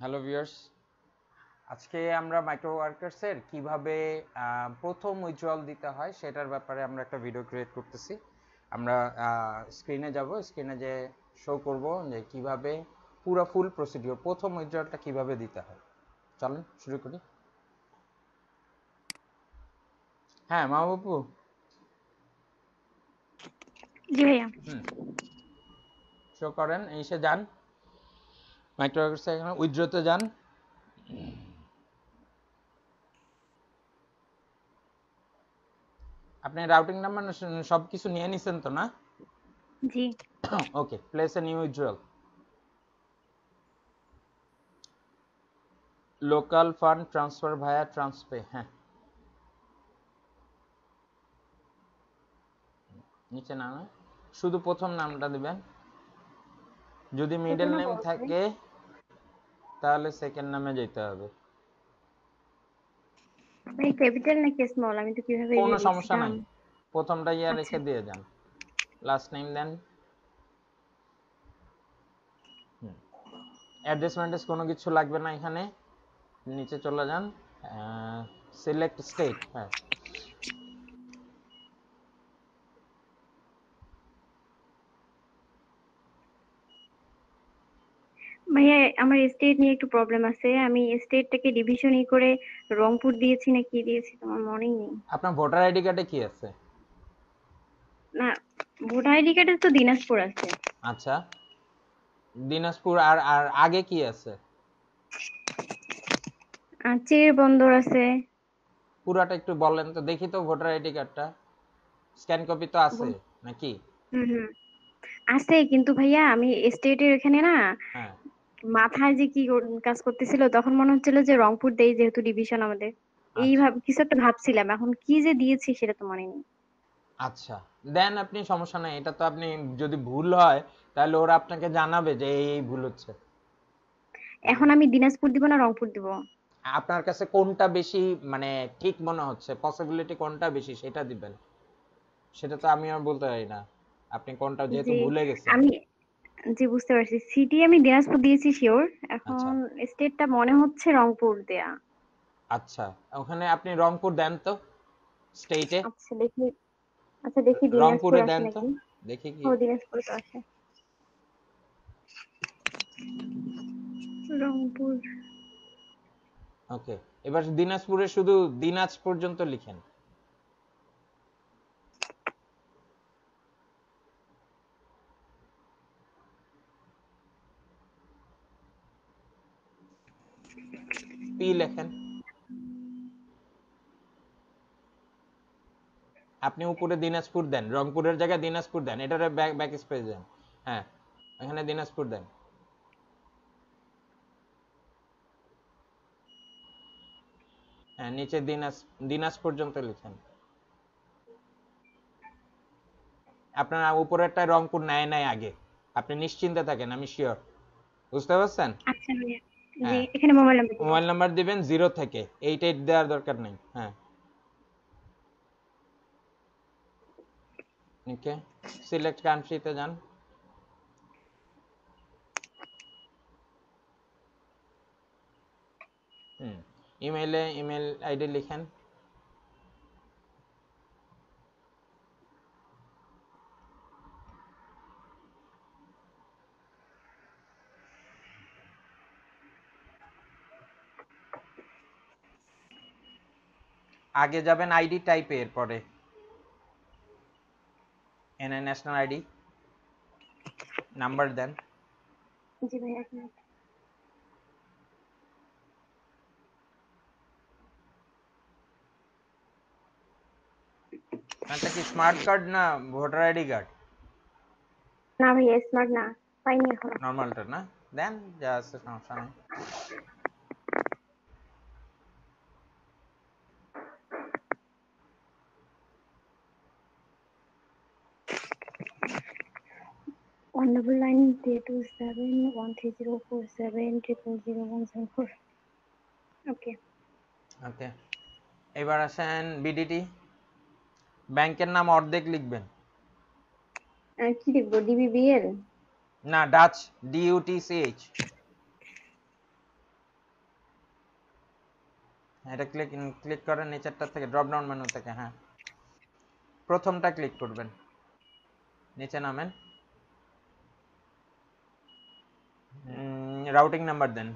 Hello viewers, আজকে আমরা micro ওয়ার্কার্সের কিভাবে প্রথম উইথড্রল দিতে হয় সেটার ব্যাপারে আমরা একটা ভিডিও ক্রিয়েট করতেছি। আমরা স্ক্রিনে যাব, স্ক্রিনে যে শো করব যে কিভাবে পুরো ফুল প্রসিডিওর প্রথম উইথড্রলটা কিভাবে দিতে হয়। চলেন শুরু করি। হ্যাঁ মাহবুবু, জি ভাইয়া। শো করেন, এসে যান মাইক্রো ওয়ার্কার্সে, এখানে উইথড্রতে যান। আপনি রাউটিং নাম্বার সব কিছু নিয়ে নিছেন তো না? জি। Okay, place a new withdrawal. Local fund transfer via TransPay, হ্যাঁ নিচে না, শুধু প্রথম নামটা দিবেন। যদি মিডল নেম থাকে তাহলে সেকেন্ড নামে যেতে হবে। ভাই ক্যাপিটাল নাকি স্মল? আমি তো কিভাবে কোনো সমস্যা লিখছিলাম। নাই, প্রথমটা ইয়া আচ্ছা। রেখে দিয়ে যান। লাস্ট নেম দেন। অ্যাড্রেস ম্যাড্রেস কোনো কিছু লাগবে না এখানে। নিচে চলে যান, সিলেক্ট স্টেট। হ্যাঁ, ভাইয়া আমার স্টেট নিয়ে একটু প্রবলেম আছে। আমি স্টেটটাকে ডিভিশন করে রংপুর দিয়েছি না কি দিয়েছি তোমার মনেই নেই। আপনার ভোটার আইডি কার্ডে কি আছে? না, ভোটার আইডি কার্ডে তো দিনাজপুর আছে। আচ্ছা, দিনাজপুর আর আর আগে কি আছে? আর চের বন্দর আছে। পুরাটা একটু বলেন তো দেখি তো, ভোটার আইডি কার্ডটা স্ক্যান কপি তো আছে নাকি? হুম, আছে কিন্তু ভাইয়া আমি স্টেটের এখানে না হ্যাঁ, মাথায় যে কি কাজ করতেছিল তখন মনে হচ্ছিল যে রংপুর দেই যেহেতু ডিভিশন আমাদের। আচ্ছা এইভাবে কিছু একটা ভাবছিলাম, এখন কি যে দিয়েছি সেটা তো মনে নেই। আচ্ছা, দেন আপনি, সমস্যা নাই। এটা তো আপনি যদি ভুল হয় তাহলে ওরা আপনাকে জানাবে যে এই ভুল হচ্ছে। এখন আমি দিনাজপুর দিব না রংপুর দিব? আপনার কাছে কোনটা বেশি মানে ঠিক মনে হচ্ছে, পসিবিলিটি কোনটা বেশি সেটা দিবেন। সেটা তো আমি আর বলতে পারি না, আপনি কোনটা যেহেতু যে ভুলে গেছেন। আমি জি বুঝতে পারছি, সিটি আমি দিনাজপুর দিয়েছি শিওর। আচ্ছা এখন স্টেটটা মনে হচ্ছে রংপুর দেয়া। আচ্ছা, ওখানে আপনি রংপুর দেন তো স্টেটে। আচ্ছা দেখি, আচ্ছা দেখি দিনাজপুর রংপুরে আসে দেন তো, নাকি। দেখি কি। ও দিনাজপুর তো আসে। রংপুর। ওকে, এবার দিনাজপুরে শুধু দিনাজ পর্যন্ত লিখেন। পি লেখেন। আপনি উপরে দিনাজপুর দেন, রংপুরের জায়গায় দিনাজপুর দেন, এটারে ব্যাক স্পেস দেন। হ্যাঁ, এখানে দিনাজপুর দেন। হ্যাঁ, নিচে দিনাজ পর্যন্ত লিখেন। আপনার উপরেরটায় রংপুর নেয় নাই আগে, আপনি নিশ্চিন্তে থাকেন, আমি শিওর। বুঝতে পারছেন? আচ্ছা ভাইয়া। জি হ্যাঁ, এখানে মোবাইল নাম্বার দিব। মোবাইল নাম্বার দিবেন 0 থেকে, 8 দেওয়ার দরকার নেই। হ্যাঁ, ওকে, সিলেক্ট কান্ট্রিতে যান। ইমেল আইডি লিখেন। আগে যাবেন আইডি টাইপে, এরপরে এনআই ন্যাশনাল আইডি নাম্বার দেন। জি ভাইয়া এক মিনিট। এটা কি স্মার্ট কার্ড না ভোটার আইডি কার্ড? না ভাইয়া স্মার্ট না, পাইনি এখনো। নর্মালটা না, দেন যা আছে সমস্যা নেই। One double nine 327 13047000174। ওকে। ওকে, এবার আসেন বিডিটি, ব্যাংকের নাম অর্ধেক লিখবেন। কি লিখবো, ডিবিবিএল? না, ডাচ, ডিইউটিসিএইচ। এটা ক্লিক করেন নিচেরটা থেকে, ড্রপ ডাউন মেনু থেকে। হ্যাঁ, প্রথমটা ক্লিক করবেন, নিচে নামেন, রাউটিং নাম্বার দেন।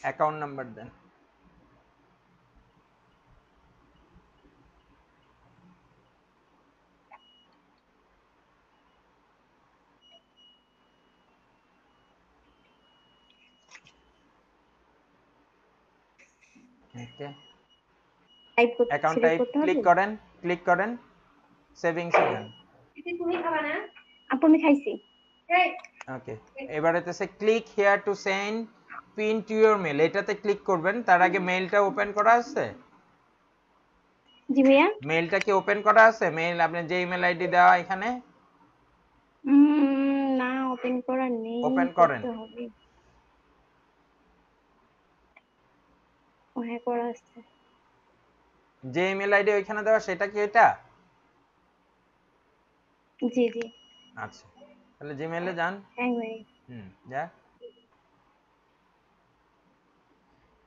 অ্যাকাউন্ট নাম্বার দেন। ওকে, টাইপ করতে অ্যাকাউন্ট সিলেক্ট টাইপ করতে হবে। ক্লিক করেন, সেভিংসে যান। তুমি খাবা না? আপু আমি খাইছি। ওকে, এবারে হচ্ছে click here to send PIN to your mail, এটাতে ক্লিক করবেন। তার আগে মেইলটা ওপেন করা আছে? জি ভাইয়া। মেইলটা কি ওপেন করা আছে? মেইল আপনি যে ইমেল আইডি দেওয়া এখানে না, ওপেন করা নেই, ওপেন করেন। করতে হবে। ও হ্যাঁ, করা আছে। যে ইমেল আইডি ওইখানে দেওয়া সেটা কি এটা? জি জি। আচ্ছা, তাহলে জিমেইলে যান। হ্যাঁ ভাই। যা।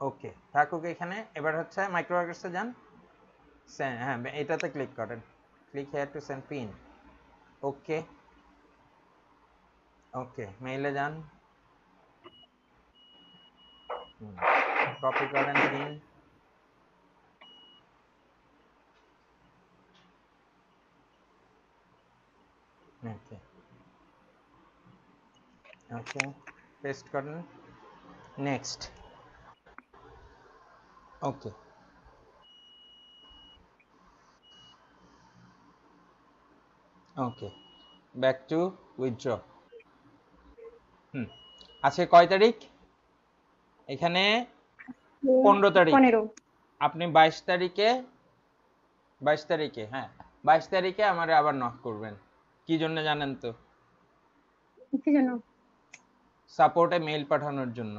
ওকে, থাকুক এখানে। এবার হচ্ছে মাইক্রোওয়ার্কার্সে যান। হ্যাঁ, এটাতে ক্লিক করেন, click here to send PIN. Okay, okay, মেইলে যান, কপি করেন পিন। ওকে, ওকে, পেস্ট করেন, next. Okay, okay, back to withdraw. আজকে কয় তারিখ? এখানে 15 তারিখ। 15। আপনি 22 তারিখে, হ্যাঁ 22 তারিখে আমারে আবার নক করবেন। কি জন্য জানেন তো? কি জন্য? সাপোর্টে মেইল পাঠানোর জন্য।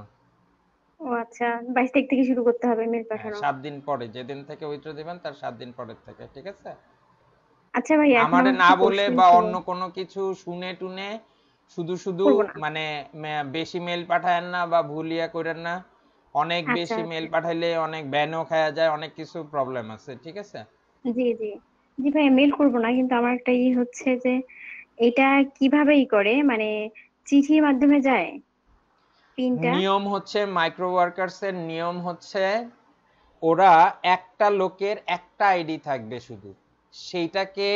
ও আচ্ছা, 22 তারিখ থেকে শুরু করতে হবে মেল হ্যাঁ, পাঠানো। 7 দিন পরে, যেদিন থেকে উইথড্র দিবেন তার 7 দিন পরের থেকে, ঠিক আছে? আচ্ছা ভাই, এখন আমারে আমার না কিছু বলে কোশ্চেন বা ছিল। অন্য কোনো কিছু শুনে টুনে শুধু শুধু করবো না। মানে বেশি মেল পাঠায়েন না বা ভুলিয়া করেন না। অনেক আচ্ছা বেশি মেল আচ্ছা। পাঠাইলে অনেক ব্যানও খাওয়া যায়, অনেক কিছু প্রবলেম আছে, ঠিক আছে? জি জি। জি ভাই, মেল করবো না, কিন্তু আমার একটা হচ্ছে যে এটা কিভাবে করে, মানে চিঠির মাধ্যমে যায় পিনটা? নিয়ম হচ্ছে মাইক্রো ওয়ার্কার্সের নিয়ম হচ্ছে ওরা একটা লোকের একটা আইডি থাকবে শুধু, সেইটাকে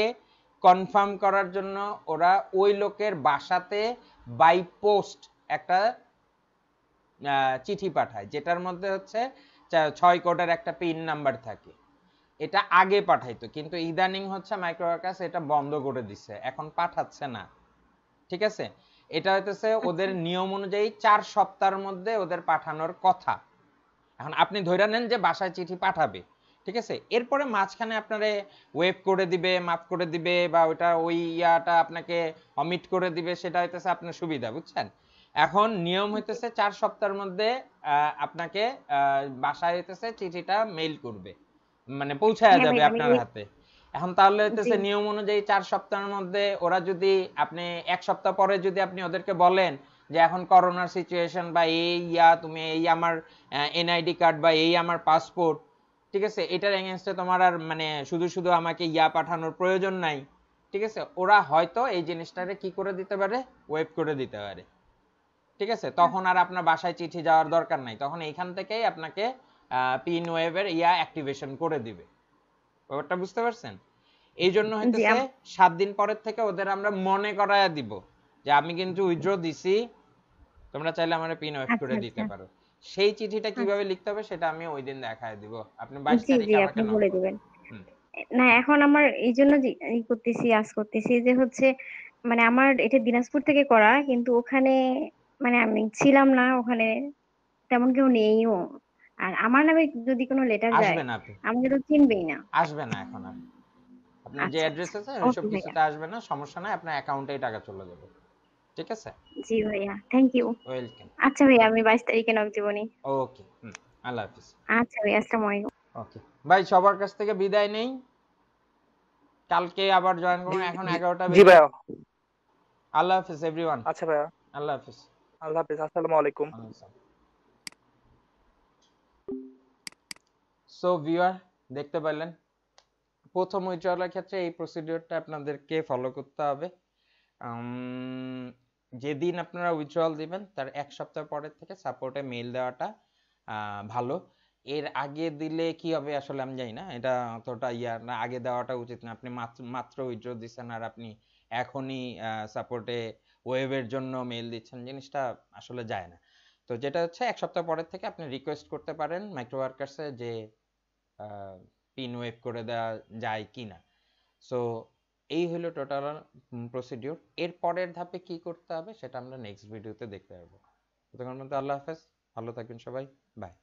কনফার্ম করার জন্য ওরা ওই লোকের বাসাতে বাই পোস্ট একটা চিঠি পাঠায়, যেটার মধ্যে হচ্ছে 6 কোডের একটা পিন নাম্বার থাকে। এটা আগে পাঠাইতো, কিন্তু ইদানিং হচ্ছে মাইক্রো ওয়ার্কার্স এটা বন্ধ করে দিছে, এখন পাঠাচ্ছে না, ঠিক আছে? এটা হইতেছে ওদের আচ্ছা নিয়ম অনুযায়ী 4 সপ্তাহের মধ্যে ওদের পাঠানোর কথা। এখন আপনি ধরে নেন যে বাসায় চিঠি পাঠাবে, ঠিক আছে? এরপরে মাঝখানে আপনারে ওয়েব করে দিবে, মাফ করে দিবে, বা ওটা ওই ইয়াটা আপনাকে অমিট করে দিবে, সেটা হইতেছে আপনার সুবিধা, বুঝছেন? এখন নিয়ম জি। হইতেছে 4 সপ্তাহের মধ্যে আপনাকে বাসায় হইতেছে চিঠিটা মেইল করবে, মানে পৌঁছায়া হ্যাঁ ভাই, যাবে আমি আপনার হাতে। এখন তাহলে জি হইতেছে নিয়ম অনুযায়ী 4 সপ্তাহের মধ্যে ওরা যদি আপনি 1 সপ্তাহ পরে যদি আপনি ওদেরকে বলেন যে এখন করোনার সিচুয়েশন বা এই তুমি এই আমার এনআইডি কার্ড বা এই আমার পাসপোর্ট, ঠিক আছে, এটার এগেনস্টে তোমার আর মানে শুধু শুধু আমাকে পাঠানোর প্রয়োজন নাই, ঠিক আছে, ওরা হয়তো এই জিনিসটারে কি করে দিতে পারে, ওয়েব করে দিতে পারে, ঠিক আছে? তখন আর আপনার বাসায় চিঠি যাওয়ার দরকার নাই, তখন এইখান থেকেই আপনাকে পিন ওয়েবের অ্যাক্টিভেশন করে দিবে। ব্যাপারটা বুঝতে পারছেন? এই জন্য জি। হইতেছে 7 দিন পরের থেকে ওদের আমরা মনে করায়া দিব যে আমি কিন্তু উইথড্র দিছি, তোমরা চাইলে আমার পিন ওয়েব আচ্ছা করে দিতে আচ্ছা। পারো। সেই চিঠিটা কিভাবে আচ্ছা। লিখতে হবে সেটা আমি ওই দিন দেখায় দিব। আপনি 22 জি জি, তারিখে আমাকে আপনি নক বলে করুন। দিবেন। হুম। না, এখন আমার এই জন্য ই করতেছি, আজ করতেছি যে হচ্ছে, মানে আমার এটা দিনাজপুর থেকে করা, কিন্তু ওখানে মানে আমি ছিলাম না ওখানে, তেমন কেউ নেইও। আর আমার নামে যদি কোনো লেটার যায়, আসবে না আপনি, আমাকে তো চিনবেই না। আসবে না এখন আর। আপনার যে আচ্ছা অ্যাড্রেস আচ্ছা। আছে ওইসব ওকে ভাইয়া। কিছুতে আসবে না, সমস্যা নাই, আপনার অ্যাকাউন্টেই টাকা চলে যাবে, ঠিক আছে? জি ভাইয়া, থ্যাংক ইউ। ওয়েলকাম। আচ্ছা ভাইয়া, আমি 22 তারিখে নক দিবনি। ওকে, আল্লাহ হাফিজ। আচ্ছা ভাইয়া, আসসালামু আলাইকুম। ওকে। ভাই সবার কাছ থেকে বিদায় নেই, কালকে আবার জয়েন করুন এখন 11টা জি বেজে। ভাইয়া। আল্লাহ হাফেজ এভরিওয়ান। আচ্ছা ভাইয়া, আল্লাহ হাফেজ। আল্লাহ হাফেজ, আসসালামু আলাইকুম। সো ভিউয়ার দেখতে পারলেন, প্রথম উইথড্রয়ালের ক্ষেত্রে এই প্রসিডিওরটা আপনাদেরকে ফলো করতে হবে। যেদিন আপনারা উইথড্রয়াল দিবেন তার এক সপ্তাহ পরের থেকে সাপোর্টে মেইল দেওয়াটা ভালো। এর আগে দিলে কি হবে আসলে আমি জানি না, এটা অতটা না, আগে দেওয়াটা উচিত না। আপনি মাত্র উইথড্র দিচ্ছেন আর আপনি এখনই সাপোর্টে ওয়েবের জন্য মেইল দিচ্ছেন, জিনিসটা আসলে যায় না। তো যেটা হচ্ছে এক সপ্তাহ পরের থেকে আপনি রিকোয়েস্ট করতে পারেন মাইক্রো ওয়ার্কার্সে যে পিন ওয়েভ করে দেওয়া যায় কিনা। সো এই হলো টোটাল প্রসিডিওর। এর পরের ধাপে কি করতে হবে সেটা আমরা নেক্সট ভিডিওতে দেখতে পারবো। ততক্ষণ পর্যন্ত আল্লাহ হাফেজ, ভালো থাকবেন সবাই, বাই।